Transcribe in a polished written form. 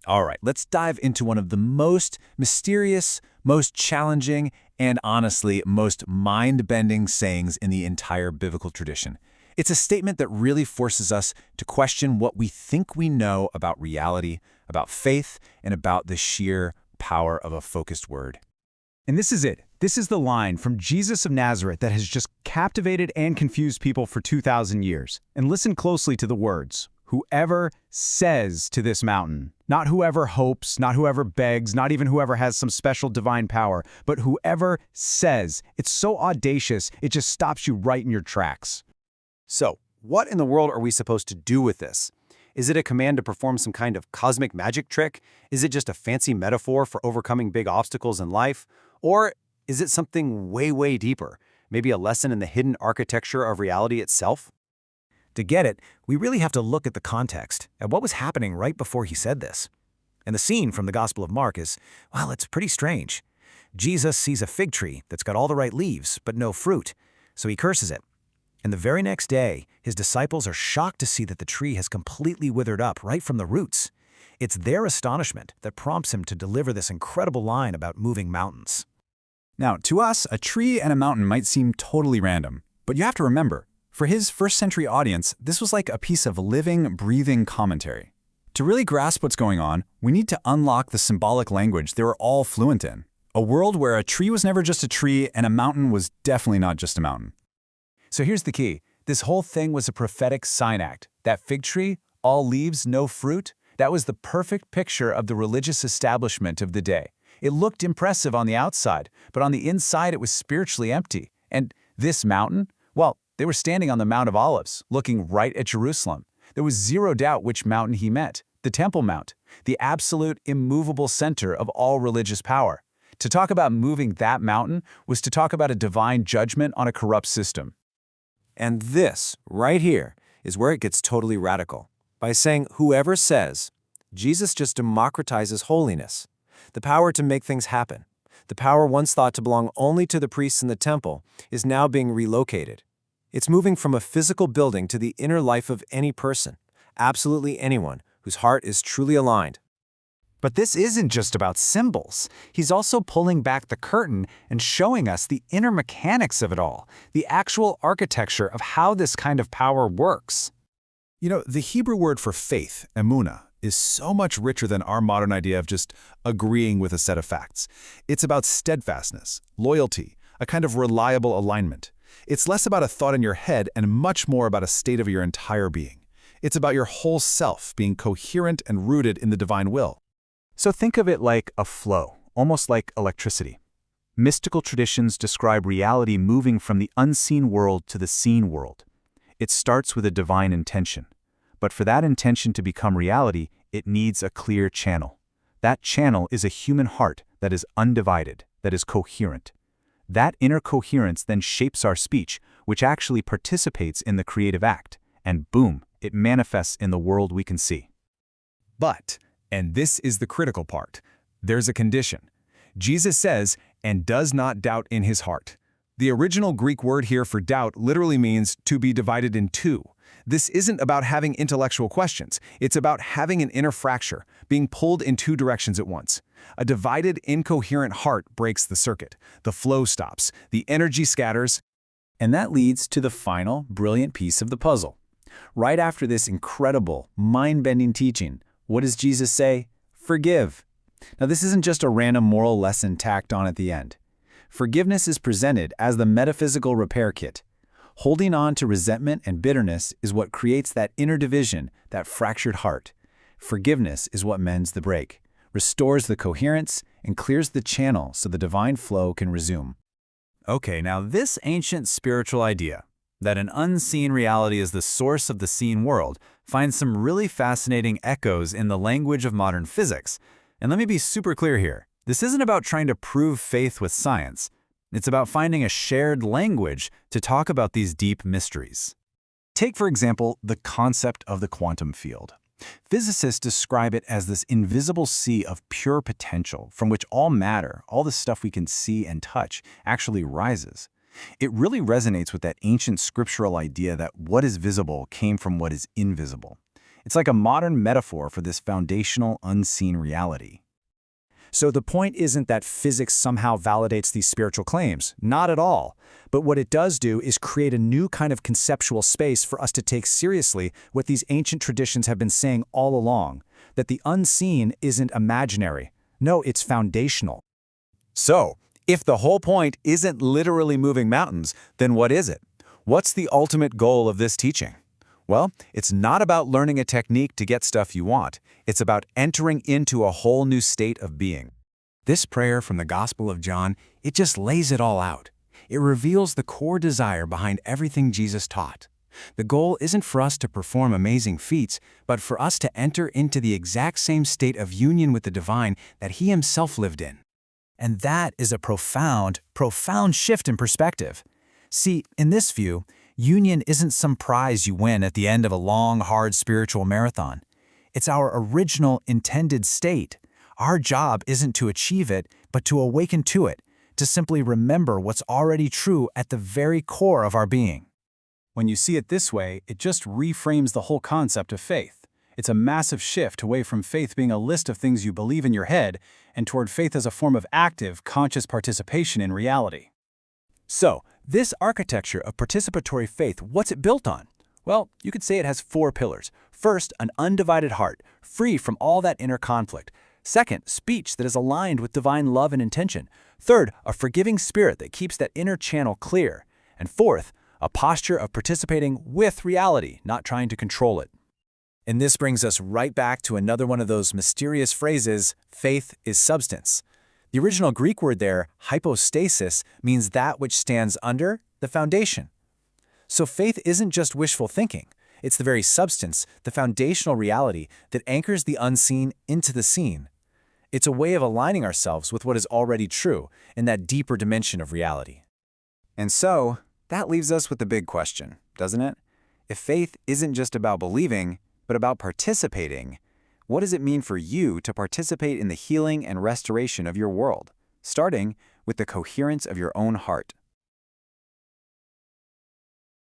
All right, let's dive into one of the most mysterious, most challenging, and honestly, most mind-bending sayings in the entire biblical tradition. It's a statement that really forces us to question what we think we know about reality, about faith, and about the sheer power of a focused word. And this is it. This is the line from Jesus of Nazareth that has just captivated and confused people for 2,000 years. And listen closely to the words. Whoever says to this mountain, not whoever hopes, not whoever begs, not even whoever has some special divine power, but whoever says. It's so audacious, it just stops you right in your tracks. So, what in the world are we supposed to do with this? Is it a command to perform some kind of cosmic magic trick? Is it just a fancy metaphor for overcoming big obstacles in life? Or is it something way, way deeper? Maybe a lesson in the hidden architecture of reality itself? To get it, we really have to look at the context, at what was happening right before he said this. And the scene from the Gospel of Mark is, well, it's pretty strange. Jesus sees a fig tree that's got all the right leaves, but no fruit, so he curses it. And the very next day, his disciples are shocked to see that the tree has completely withered up right from the roots. It's their astonishment that prompts him to deliver this incredible line about moving mountains. Now, to us, a tree and a mountain might seem totally random, but you have to remember, for his first-century audience, this was like a piece of living, breathing commentary. To really grasp what's going on, we need to unlock the symbolic language they were all fluent in. A world where a tree was never just a tree and a mountain was definitely not just a mountain. So here's the key. This whole thing was a prophetic sign act. That fig tree, all leaves, no fruit, that was the perfect picture of the religious establishment of the day. It looked impressive on the outside, but on the inside it was spiritually empty. And this mountain? Well, they were standing on the Mount of Olives, looking right at Jerusalem. There was zero doubt which mountain he meant, the Temple Mount, the absolute immovable center of all religious power. To talk about moving that mountain was to talk about a divine judgment on a corrupt system. And this, right here, is where it gets totally radical. By saying whoever says, Jesus just democratizes holiness, the power to make things happen. The power once thought to belong only to the priests in the temple is now being relocated. It's moving from a physical building to the inner life of any person, absolutely anyone whose heart is truly aligned. But this isn't just about symbols. He's also pulling back the curtain and showing us the inner mechanics of it all, the actual architecture of how this kind of power works. You know, the Hebrew word for faith, emunah, is so much richer than our modern idea of just agreeing with a set of facts. It's about steadfastness, loyalty, a kind of reliable alignment. It's less about a thought in your head and much more about a state of your entire being. It's about your whole self being coherent and rooted in the divine will. So think of it like a flow, almost like electricity. Mystical traditions describe reality moving from the unseen world to the seen world. It starts with a divine intention. But for that intention to become reality, it needs a clear channel. That channel is a human heart that is undivided, that is coherent. That inner coherence then shapes our speech, which actually participates in the creative act, and boom, it manifests in the world we can see. But, and this is the critical part, there's a condition. Jesus says, and does not doubt in his heart. The original Greek word here for doubt literally means to be divided in two. This isn't about having intellectual questions. It's about having an inner fracture, being pulled in two directions at once. A divided, incoherent heart breaks the circuit. The flow stops. The energy scatters. And that leads to the final, brilliant piece of the puzzle. Right after this incredible, mind-bending teaching, what does Jesus say? Forgive. Now, this isn't just a random moral lesson tacked on at the end. Forgiveness is presented as the metaphysical repair kit. Holding on to resentment and bitterness is what creates that inner division, that fractured heart. Forgiveness is what mends the break, restores the coherence, and clears the channel so the divine flow can resume. Okay, now this ancient spiritual idea, that an unseen reality is the source of the seen world, finds some really fascinating echoes in the language of modern physics. And let me be super clear here. This isn't about trying to prove faith with science. It's about finding a shared language to talk about these deep mysteries. Take, for example, the concept of the quantum field. Physicists describe it as this invisible sea of pure potential from which all matter, all the stuff we can see and touch, actually rises. It really resonates with that ancient scriptural idea that what is visible came from what is invisible. It's like a modern metaphor for this foundational, unseen reality. So the point isn't that physics somehow validates these spiritual claims. Not at all. But what it does do is create a new kind of conceptual space for us to take seriously what these ancient traditions have been saying all along, that the unseen isn't imaginary. No, it's foundational. So, if the whole point isn't literally moving mountains, then what is it? What's the ultimate goal of this teaching? Well, it's not about learning a technique to get stuff you want. It's about entering into a whole new state of being. This prayer from the Gospel of John, it just lays it all out. It reveals the core desire behind everything Jesus taught. The goal isn't for us to perform amazing feats, but for us to enter into the exact same state of union with the divine that he himself lived in. And that is a profound, profound shift in perspective. See, in this view, union isn't some prize you win at the end of a long, hard spiritual marathon. It's our original intended state. Our job isn't to achieve it, but to awaken to it, to simply remember what's already true at the very core of our being. When you see it this way, it just reframes the whole concept of faith. It's a massive shift away from faith being a list of things you believe in your head and toward faith as a form of active, conscious participation in reality. So, this architecture of participatory faith, what's it built on? Well, you could say it has 4 pillars. First, an undivided heart, free from all that inner conflict. Second, speech that is aligned with divine love and intention. Third, a forgiving spirit that keeps that inner channel clear. And fourth, a posture of participating with reality, not trying to control it. And this brings us right back to another one of those mysterious phrases, faith is substance. The original Greek word there, hypostasis, means that which stands under, the foundation. So faith isn't just wishful thinking. It's the very substance, the foundational reality that anchors the unseen into the seen. It's a way of aligning ourselves with what is already true in that deeper dimension of reality. And so, that leaves us with the big question, doesn't it? If faith isn't just about believing, but about participating, what does it mean for you to participate in the healing and restoration of your world, starting with the coherence of your own heart?